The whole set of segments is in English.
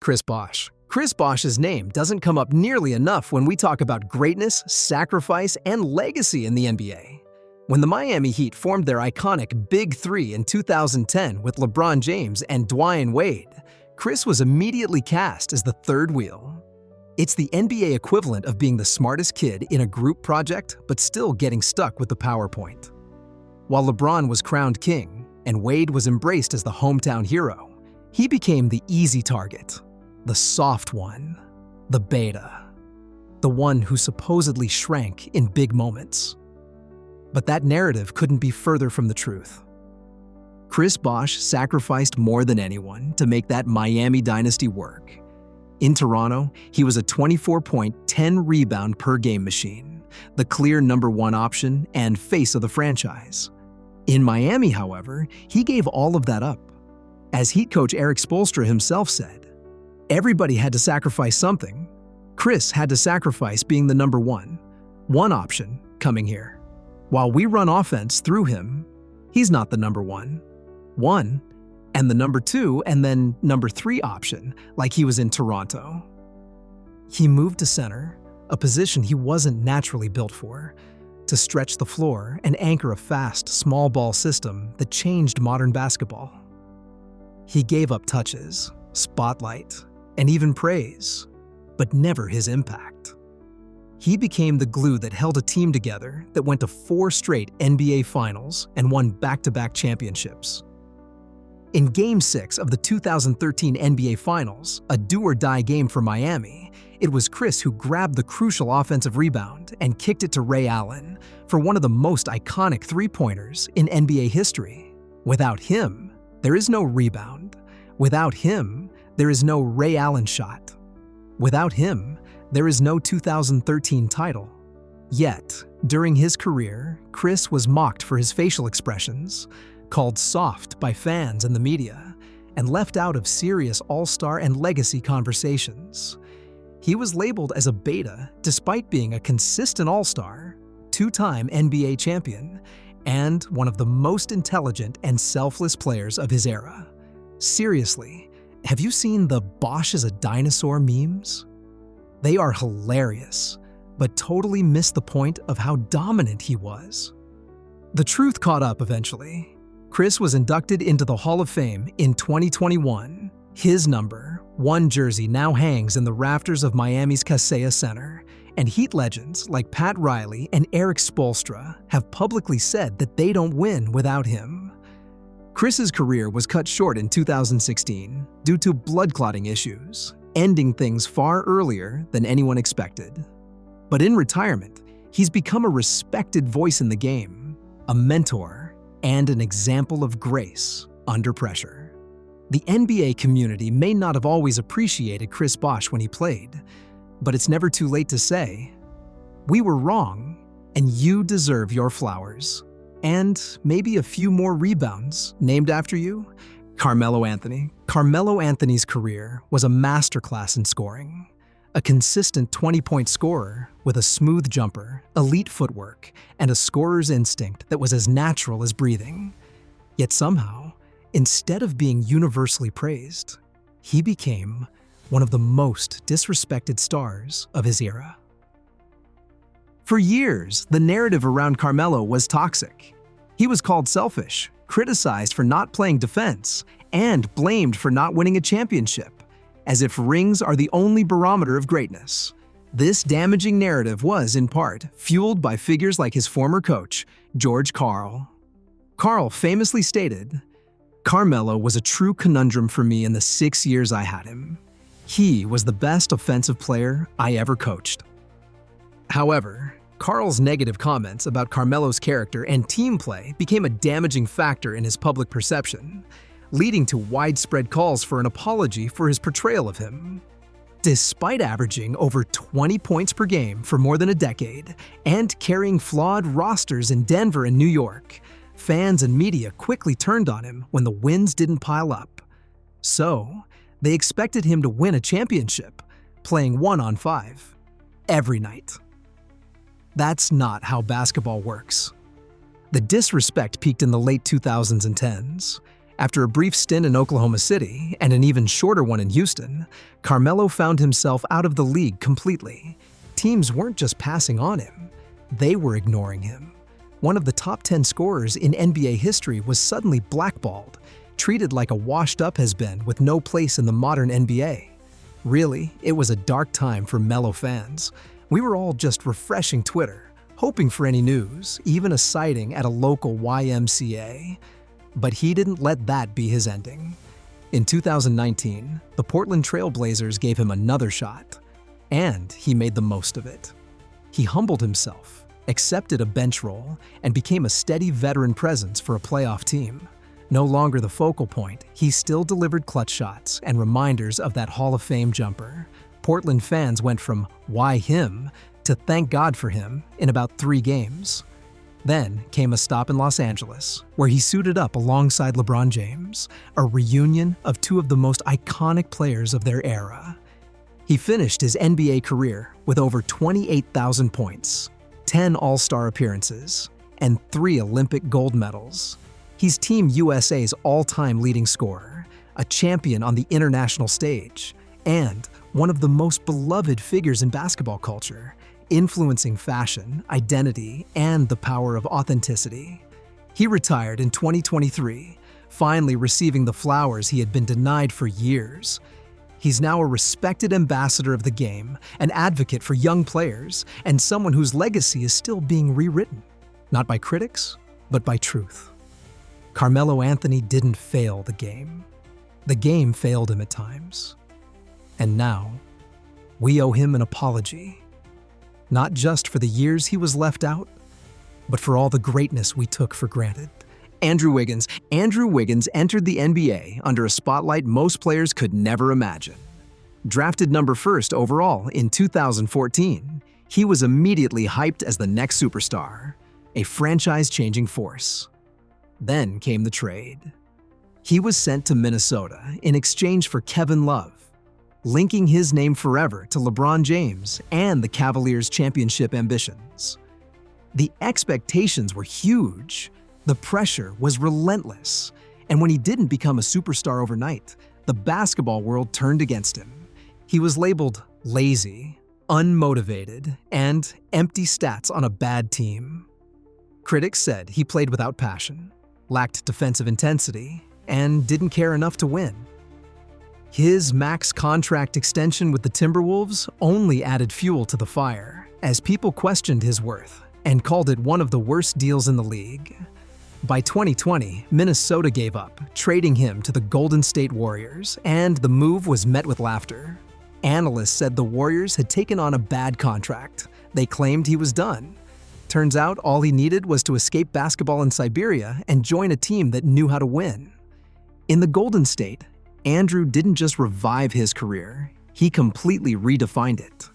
Chris Bosh. Chris Bosh's name doesn't come up nearly enough when we talk about greatness, sacrifice, and legacy in the NBA. When the Miami Heat formed their iconic Big Three in 2010 with LeBron James and Dwyane Wade, Chris was immediately cast as the third wheel. It's the NBA equivalent of being the smartest kid in a group project but still getting stuck with the PowerPoint. While LeBron was crowned king and Wade was embraced as the hometown hero, he became the easy target, the soft one, the beta, the one who supposedly shrank in big moments. But that narrative couldn't be further from the truth. Chris Bosh sacrificed more than anyone to make that Miami dynasty work. In Toronto, he was a 24-point, 10-rebound per game machine, the clear number one option and face of the franchise. In Miami, however, he gave all of that up. As Heat coach Erik Spoelstra himself said, everybody had to sacrifice something. Chris had to sacrifice being the number one option coming here. While we run offense through him, he's not the number one, and the number two and then number three option like he was in Toronto. He moved to center, a position he wasn't naturally built for, to stretch the floor and anchor a fast, small ball system that changed modern basketball. He gave up touches, spotlight, and even praise, but never his impact. He became the glue that held a team together that went to 4 straight NBA Finals and won back-to-back championships. In Game 6 of the 2013 NBA Finals, a do-or-die game for Miami, it was Chris who grabbed the crucial offensive rebound and kicked it to Ray Allen for one of the most iconic three-pointers in NBA history. Without him, there is no rebound. Without him, there is no Ray Allen shot. Without him, there is no 2013 title. Yet, during his career, Chris was mocked for his facial expressions, called soft by fans and the media, and left out of serious all-star and legacy conversations. He was labeled as a beta despite being a consistent all-star, 2-time NBA champion, and one of the most intelligent and selfless players of his era. Seriously, have you seen the Bosh is a dinosaur memes? They are hilarious, but totally miss the point of how dominant he was. The truth caught up eventually. Chris was inducted into the Hall of Fame in 2021. His number 1 jersey now hangs in the rafters of Miami's Kaseya Center, and Heat legends like Pat Riley and Erik Spoelstra have publicly said that they don't win without him. Chris's career was cut short in 2016 due to blood clotting issues, ending things far earlier than anyone expected. But in retirement, he's become a respected voice in the game, a mentor, and an example of grace under pressure. The NBA community may not have always appreciated Chris Bosh when he played, but it's never too late to say, we were wrong, and you deserve your flowers. And maybe a few more rebounds named after you. Carmelo Anthony. Carmelo Anthony's career was a masterclass in scoring. A consistent 20-point scorer with a smooth jumper, elite footwork, and a scorer's instinct that was as natural as breathing. Yet somehow, instead of being universally praised, he became one of the most disrespected stars of his era. For years, the narrative around Carmelo was toxic. He was called selfish, criticized for not playing defense, and blamed for not winning a championship, as if rings are the only barometer of greatness. This damaging narrative was, in part, fueled by figures like his former coach, George Karl. Karl famously stated, "Carmelo was a true conundrum for me in the 6 years I had him. He was the best offensive player I ever coached." However, Karl's negative comments about Carmelo's character and team play became a damaging factor in his public perception, leading to widespread calls for an apology for his portrayal of him. Despite averaging over 20 points per game for more than a decade and carrying flawed rosters in Denver and New York, fans and media quickly turned on him when the wins didn't pile up. So, they expected him to win a championship, playing 1-on-5 every night. That's not how basketball works. The disrespect peaked in the late 2010s. After a brief stint in Oklahoma City and an even shorter one in Houston, Carmelo found himself out of the league completely. Teams weren't just passing on him, they were ignoring him. One of the top 10 scorers in NBA history was suddenly blackballed, treated like a washed-up has-been with no place in the modern NBA. Really, it was a dark time for Melo fans. We were all just refreshing Twitter, hoping for any news, even a sighting at a local YMCA. But he didn't let that be his ending. In 2019, the Portland Trail Blazers gave him another shot, and he made the most of it. He humbled himself, accepted a bench role, and became a steady veteran presence for a playoff team. No longer the focal point, he still delivered clutch shots and reminders of that Hall of Fame jumper. Portland fans went from "why him" to "thank God for him" in about 3 games. Then came a stop in Los Angeles, where he suited up alongside LeBron James, a reunion of 2 of the most iconic players of their era. He finished his NBA career with over 28,000 points, 10 All-Star appearances, and 3 Olympic gold medals. He's Team USA's all-time leading scorer, a champion on the international stage, and one of the most beloved figures in basketball culture, influencing fashion, identity, and the power of authenticity. He retired in 2023, finally receiving the flowers he had been denied for years. He's now a respected ambassador of the game, an advocate for young players, and someone whose legacy is still being rewritten, not by critics, but by truth. Carmelo Anthony didn't fail the game. The game failed him at times. And now, we owe him an apology. Not just for the years he was left out, but for all the greatness we took for granted. Andrew Wiggins. Andrew Wiggins entered the NBA under a spotlight most players could never imagine. Drafted number 1 overall in 2014, he was immediately hyped as the next superstar, a franchise-changing force. Then came the trade. He was sent to Minnesota in exchange for Kevin Love, linking his name forever to LeBron James and the Cavaliers' championship ambitions. The expectations were huge. The pressure was relentless. And when he didn't become a superstar overnight, the basketball world turned against him. He was labeled lazy, unmotivated, and empty stats on a bad team. Critics said he played without passion, lacked defensive intensity, and didn't care enough to win. His max contract extension with the Timberwolves only added fuel to the fire, as people questioned his worth and called it one of the worst deals in the league. By 2020, Minnesota gave up, trading him to the Golden State Warriors, and the move was met with laughter. Analysts said the Warriors had taken on a bad contract. They claimed he was done. Turns out all he needed was to escape basketball in Siberia and join a team that knew how to win. In the Golden State, Andrew didn't just revive his career, he completely redefined it.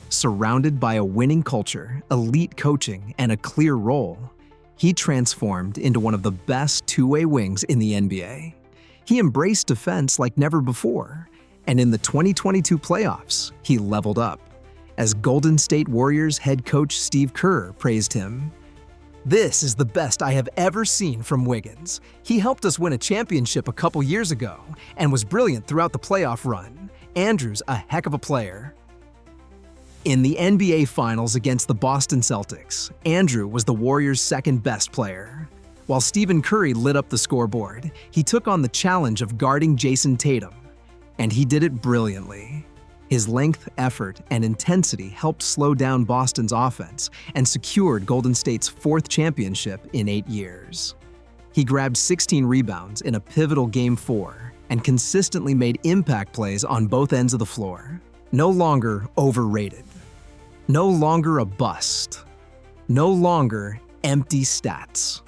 Surrounded by a winning culture, elite coaching, and a clear role, he transformed into one of the best two-way wings in the NBA. He embraced defense like never before, and in the 2022 playoffs, he leveled up. As Golden State Warriors head coach Steve Kerr praised him, "This is the best I have ever seen from Wiggins. He helped us win a championship a couple years ago and was brilliant throughout the playoff run. Andrew's a heck of a player." In the NBA Finals against the Boston Celtics, Andrew was the Warriors' second-best player. While Stephen Curry lit up the scoreboard, he took on the challenge of guarding Jason Tatum, and he did it brilliantly. His length, effort, and intensity helped slow down Boston's offense and secured Golden State's 4th championship in 8 years. He grabbed 16 rebounds in a pivotal Game 4 and consistently made impact plays on both ends of the floor. No longer overrated. No longer a bust. No longer empty stats.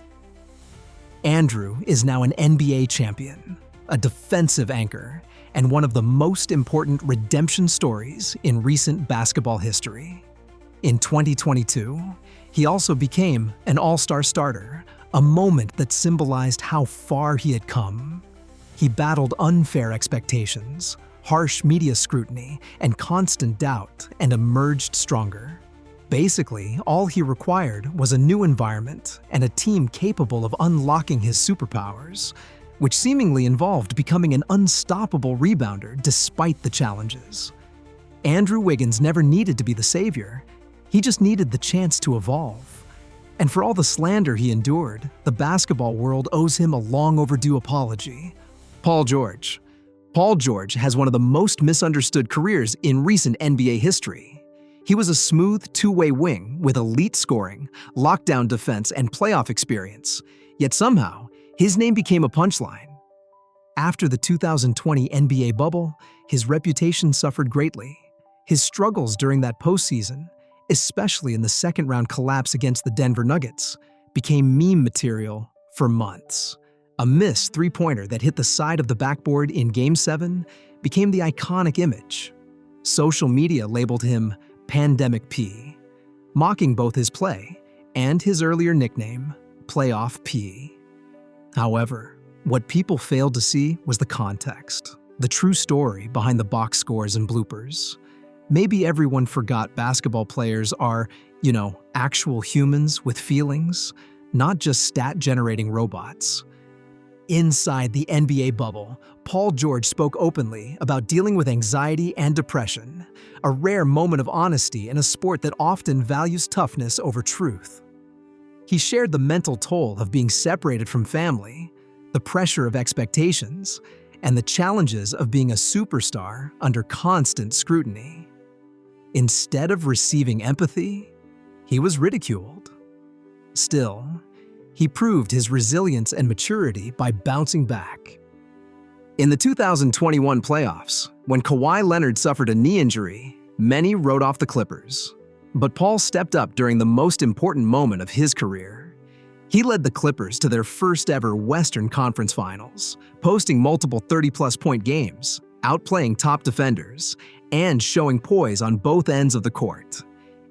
Andrew is now an NBA champion, a defensive anchor, and one of the most important redemption stories in recent basketball history. In 2022, he also became an all-star starter, a moment that symbolized how far he had come. He battled unfair expectations, harsh media scrutiny, and constant doubt, and emerged stronger. Basically, all he required was a new environment and a team capable of unlocking his superpowers. which seemingly involved becoming an unstoppable rebounder despite the challenges. Andrew Wiggins never needed to be the savior. He just needed the chance to evolve. And for all the slander he endured, the basketball world owes him a long overdue apology. Paul George. Paul George has one of the most misunderstood careers in recent NBA history. He was a smooth two-way wing with elite scoring, lockdown defense, and playoff experience. Yet somehow, his name became a punchline. After the 2020 NBA bubble, his reputation suffered greatly. His struggles during that postseason, especially in the second-round collapse against the Denver Nuggets, became meme material for months. A missed three-pointer that hit the side of the backboard in Game 7 became the iconic image. Social media labeled him Pandemic P, mocking both his play and his earlier nickname, Playoff P. However, what people failed to see was the context, the true story behind the box scores and bloopers. Maybe everyone forgot basketball players are, actual humans with feelings, not just stat-generating robots. Inside the NBA bubble, Paul George spoke openly about dealing with anxiety and depression, a rare moment of honesty in a sport that often values toughness over truth. He shared the mental toll of being separated from family, the pressure of expectations, and the challenges of being a superstar under constant scrutiny. Instead of receiving empathy, he was ridiculed. Still, he proved his resilience and maturity by bouncing back. In the 2021 playoffs, when Kawhi Leonard suffered a knee injury, many wrote off the Clippers. But Paul stepped up during the most important moment of his career. He led the Clippers to their first-ever Western Conference Finals, posting multiple 30-plus point games, outplaying top defenders, and showing poise on both ends of the court.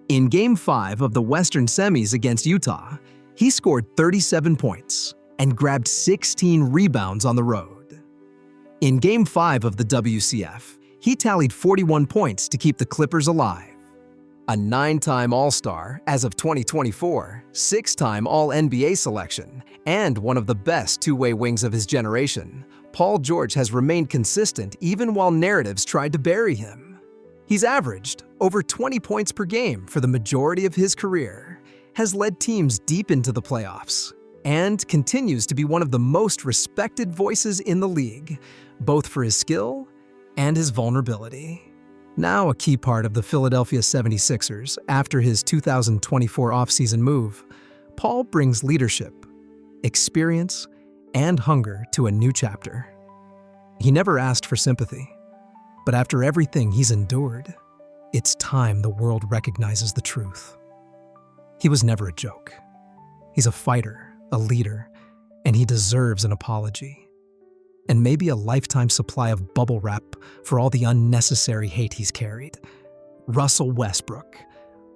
In Game 5 of the Western Semis against Utah, he scored 37 points and grabbed 16 rebounds on the road. In Game 5 of the WCF, he tallied 41 points to keep the Clippers alive. A 9-time All-Star as of 2024, 6-time All-NBA selection, and one of the best two-way wings of his generation, Paul George has remained consistent even while narratives tried to bury him. He's averaged over 20 points per game for the majority of his career, has led teams deep into the playoffs, and continues to be one of the most respected voices in the league, both for his skill and his vulnerability. Now a key part of the Philadelphia 76ers after his 2024 offseason move, Paul brings leadership, experience, and hunger to a new chapter. He never asked for sympathy, but after everything he's endured, it's time the world recognizes the truth. He was never a joke. He's a fighter, a leader, and he deserves an apology. And maybe a lifetime supply of bubble wrap for all the unnecessary hate he's carried. Russell Westbrook.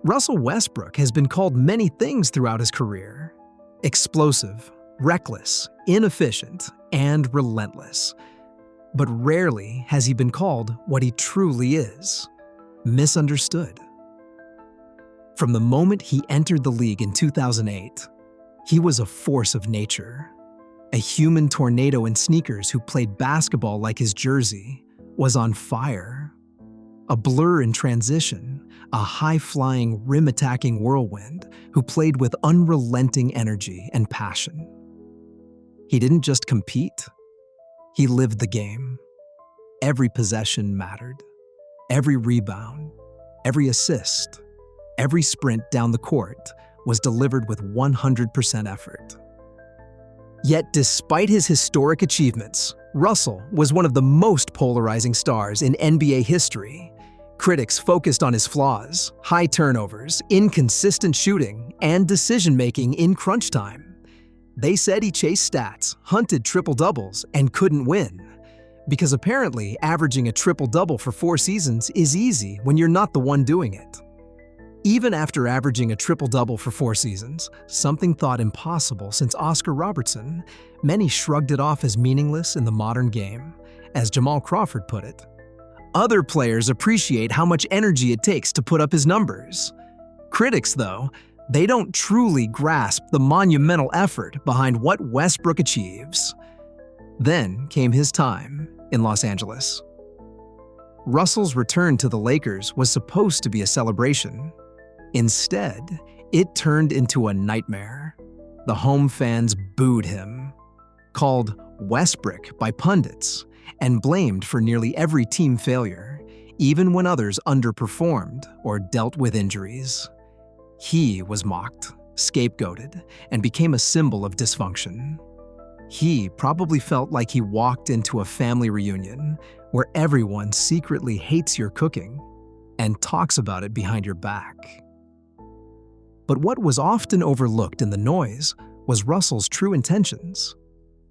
Russell Westbrook has been called many things throughout his career. Explosive, reckless, inefficient, and relentless. But rarely has he been called what he truly is: misunderstood. From the moment he entered the league in 2008, he was a force of nature. A human tornado in sneakers who played basketball like his jersey, was on fire. A blur in transition, a high-flying, rim-attacking whirlwind who played with unrelenting energy and passion. He didn't just compete, he lived the game. Every possession mattered. Every rebound, every assist, every sprint down the court was delivered with 100% effort. Yet despite his historic achievements, Russell was one of the most polarizing stars in NBA history. Critics focused on his flaws, high turnovers, inconsistent shooting, and decision-making in crunch time. They said he chased stats, hunted triple-doubles, and couldn't win. Because apparently averaging a triple-double for 4 seasons is easy when you're not the one doing it. Even after averaging a triple-double for 4 seasons, something thought impossible since Oscar Robertson, many shrugged it off as meaningless in the modern game. As Jamal Crawford put it, other players appreciate how much energy it takes to put up his numbers. Critics, though, they don't truly grasp the monumental effort behind what Westbrook achieves. Then came his time in Los Angeles. Russell's return to the Lakers was supposed to be a celebration. Instead, it turned into a nightmare. The home fans booed him, called Westbrook by pundits, and blamed for nearly every team failure, even when others underperformed or dealt with injuries. He was mocked, scapegoated, and became a symbol of dysfunction. He probably felt like he walked into a family reunion where everyone secretly hates your cooking and talks about it behind your back. But what was often overlooked in the noise was Russell's true intentions.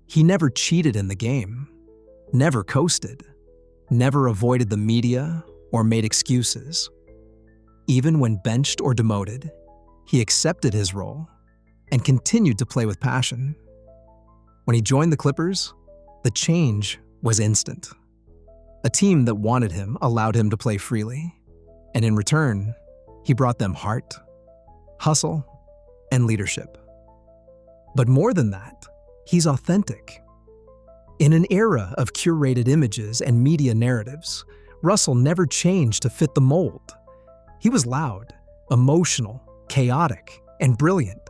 He never cheated in the game, never coasted, never avoided the media or made excuses. Even when benched or demoted, he accepted his role and continued to play with passion. When he joined the Clippers, the change was instant. A team that wanted him allowed him to play freely, and in return, he brought them heart, hustle, and leadership. But more than that, he's authentic. In an era of curated images and media narratives, Russell never changed to fit the mold. He was loud, emotional, chaotic, and brilliant.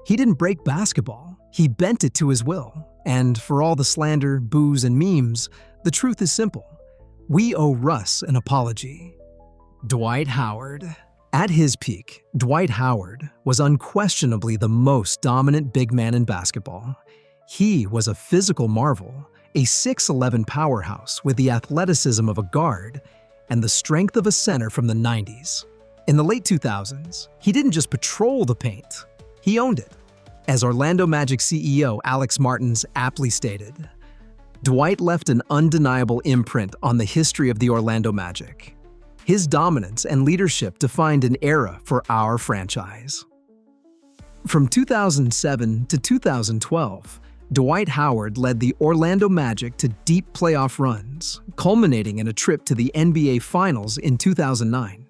He didn't break basketball, he bent it to his will. And for all the slander, boos, and memes, the truth is simple. We owe Russ an apology. Dwight Howard. At his peak, Dwight Howard was unquestionably the most dominant big man in basketball. He was a physical marvel, a 6'11" powerhouse with the athleticism of a guard and the strength of a center from the 90s. In the late 2000s, he didn't just patrol the paint, he owned it. As Orlando Magic CEO Alex Martins aptly stated, Dwight left an undeniable imprint on the history of the Orlando Magic. His dominance and leadership defined an era for our franchise. From 2007 to 2012, Dwight Howard led the Orlando Magic to deep playoff runs, culminating in a trip to the NBA Finals in 2009.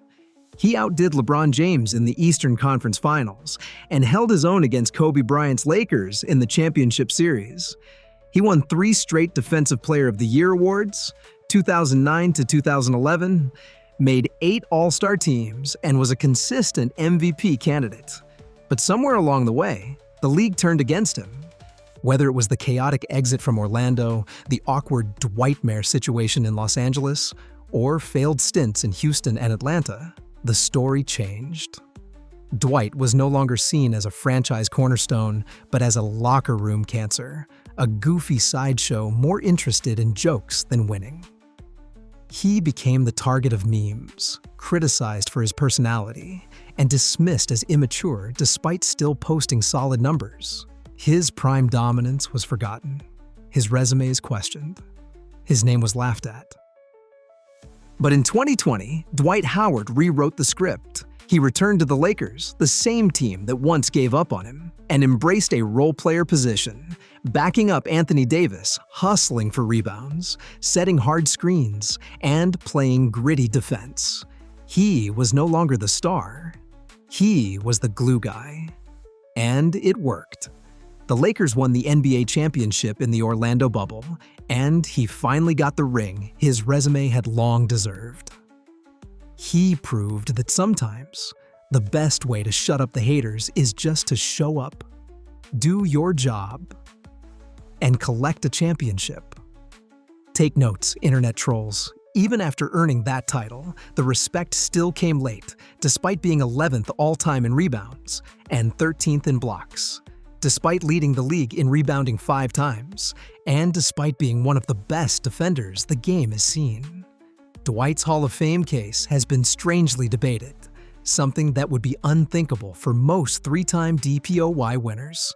He outdid LeBron James in the Eastern Conference Finals and held his own against Kobe Bryant's Lakers in the championship series. He won 3 straight Defensive Player of the Year awards, 2009 to 2011, made 8 All-Star teams, and was a consistent MVP candidate. But somewhere along the way, the league turned against him. Whether it was the chaotic exit from Orlando, the awkward Dwightmare situation in Los Angeles, or failed stints in Houston and Atlanta, the story changed. Dwight was no longer seen as a franchise cornerstone, but as a locker room cancer, a goofy sideshow more interested in jokes than winning. He became the target of memes, criticized for his personality, and dismissed as immature despite still posting solid numbers. His prime dominance was forgotten, his resumes questioned, his name was laughed at. But in 2020, Dwight Howard rewrote the script. He returned to the Lakers, the same team that once gave up on him, and embraced a role player position, backing up Anthony Davis, hustling for rebounds, setting hard screens, and playing gritty defense. He was no longer the star. He was the glue guy. And it worked. The Lakers won the NBA championship in the Orlando bubble, and he finally got the ring his resume had long deserved. He proved that sometimes the best way to shut up the haters is just to show up, do your job, and collect a championship. Take notes, internet trolls. Even after earning that title, the respect still came late, despite being 11th all-time in rebounds and 13th in blocks. Despite leading the league in rebounding 5 times, and despite being one of the best defenders the game has seen. Dwight's Hall of Fame case has been strangely debated, something that would be unthinkable for most 3-time DPOY winners.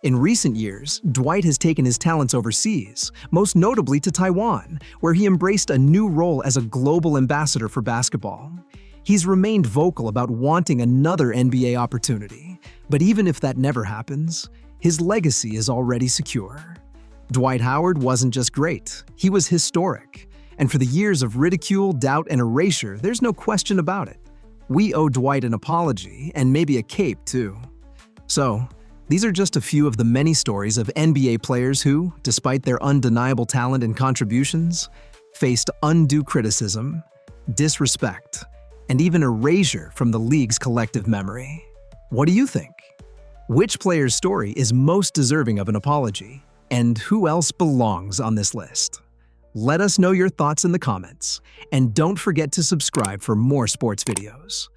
In recent years, Dwight has taken his talents overseas, most notably to Taiwan, where he embraced a new role as a global ambassador for basketball. He's remained vocal about wanting another NBA opportunity, but even if that never happens, his legacy is already secure. Dwight Howard wasn't just great, he was historic. And for the years of ridicule, doubt, and erasure, there's no question about it. We owe Dwight an apology, and maybe a cape too. So, These are just a few of the many stories of NBA players who, despite their undeniable talent and contributions, faced undue criticism, disrespect, and even erasure from the league's collective memory. What do you think? Which player's story is most deserving of an apology? And who else belongs on this list? Let us know your thoughts in the comments, and don't forget to subscribe for more sports videos.